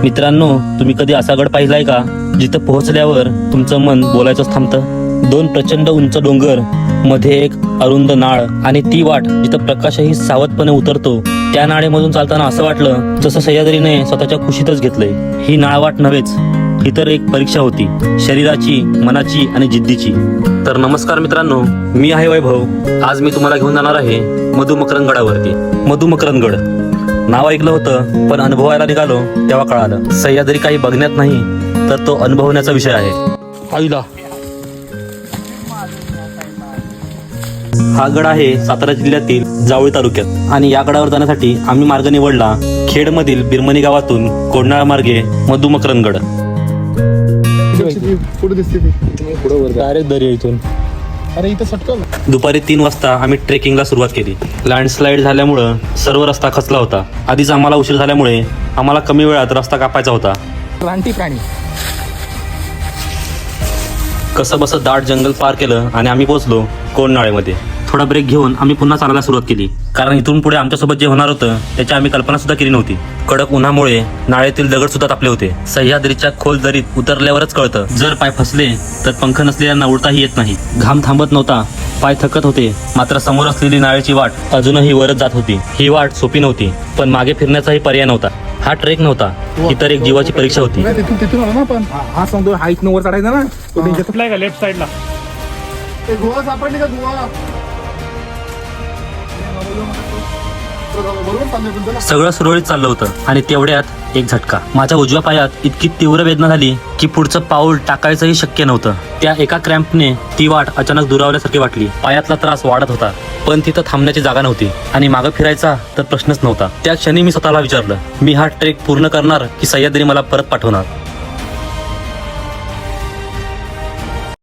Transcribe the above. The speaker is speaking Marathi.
मित्रांनो, तुम्ही कधी असा गड पाहिलाय का जिथं पोहोचल्यावर तुमचं मन बोलायचंच थांबतं? दोन प्रचंड उंच डोंगर, मध्ये एक अरुंद नाळ आणि ती वाट जिथं प्रकाशही सावधपणे उतरतो. त्या नाळेमधून चालताना असं वाटलं जसं सह्याद्रीने स्वतःच्या कुशीतच घेतलंय. ही नाळवाट नव्हेच, ही तर एक परीक्षा होती, शरीराची, मनाची आणि जिद्दीची. तर नमस्कार मित्रांनो, मी आहे वैभव. आज मी तुम्हाला घेऊन जाणार आहे मधुमकरंद गडावरती. मधुमकरंद गड नाव ऐकलं होतं, पण अनुभवायला निघालो तेव्हा कळालं सह्याद्री काही बघण्यात नाही तर तो अनुभवण्याचा विषय आहे. आईला हा गड आहे सातारा जिल्ह्यातील जावळी तालुक्यात आणि या गडावर जाण्यासाठी आम्ही मार्ग निवडला खेडमधील बिरमणी गावातून कोडनाळ मार्गे मधुमकरंद गड. डायरेक्ट दर्या इथून. अरे इथं सटकल. दुपारी 3 वाजता आम्ही ट्रेकिंगला सुरुवात केली. लँडस्लाईड झाल्यामुळं सर्व रस्ता खचला होता. आधीच आम्हाला उशीर झाल्यामुळे आम्हाला कमी वेळात रस्ता कापायचा होता. रानटी प्राणी. कसं बसं दाट जंगल पार केलं आणि आम्ही पोहोचलो कोडनाळेमध्ये. थोडा ब्रेक घेऊन आम्ही पुन्हा चालायला सुरुवात केली, कारण इथून पुढे आमच्यासोबत जे होणार होतं त्याची आम्ही कल्पना सुद्धा केली नव्हती. कडक उन्हामुळे नाळेतील दगड सुद्धा तापले होते. सह्याद्रीच्या खोल दरीत उतरल्यावरच कळतं, जर पाय फसले तर पंख नसलेल्यांना उडताही येत नाही. घाम थांबत नव्हता, पाय थकत होते, मात्र समोर असलेली नाळेची वाट अजूनही वरच जात होती. ही वाट सोपी नव्हती, पण मागे फिरण्याचाही पर्याय नव्हता. हा ट्रेक नव्हता, ही तर एक जीवाची परीक्षा होती. तिथून आलो ना आपण. हा सांगतो हा इथनं वर चढायचा ना, तो कुठला आहे का लेफ्ट साईडला? ते गोवा सापडली का गोवा? सगळं सुरळीत चाललं होतं आणि तेवढ्यात एक झटका. माझ्या उजव्या पायात इतकी तीव्र वेदना झाली की पुढचं पाऊल टाकायचंही शक्य नव्हतं. त्या एका क्रॅम्पने ती वाट अचानक दुरावल्यासारखी वाटली. पायातला त्रास वाढत होता, पण तिथं थांबण्याची जागा नव्हती आणि मागं फिरायचा तर प्रश्नच नव्हता. त्या क्षणी मी स्वतःला विचारलं, मी हा ट्रेक पूर्ण करणार की सह्याद्री मला परत पाठवणार?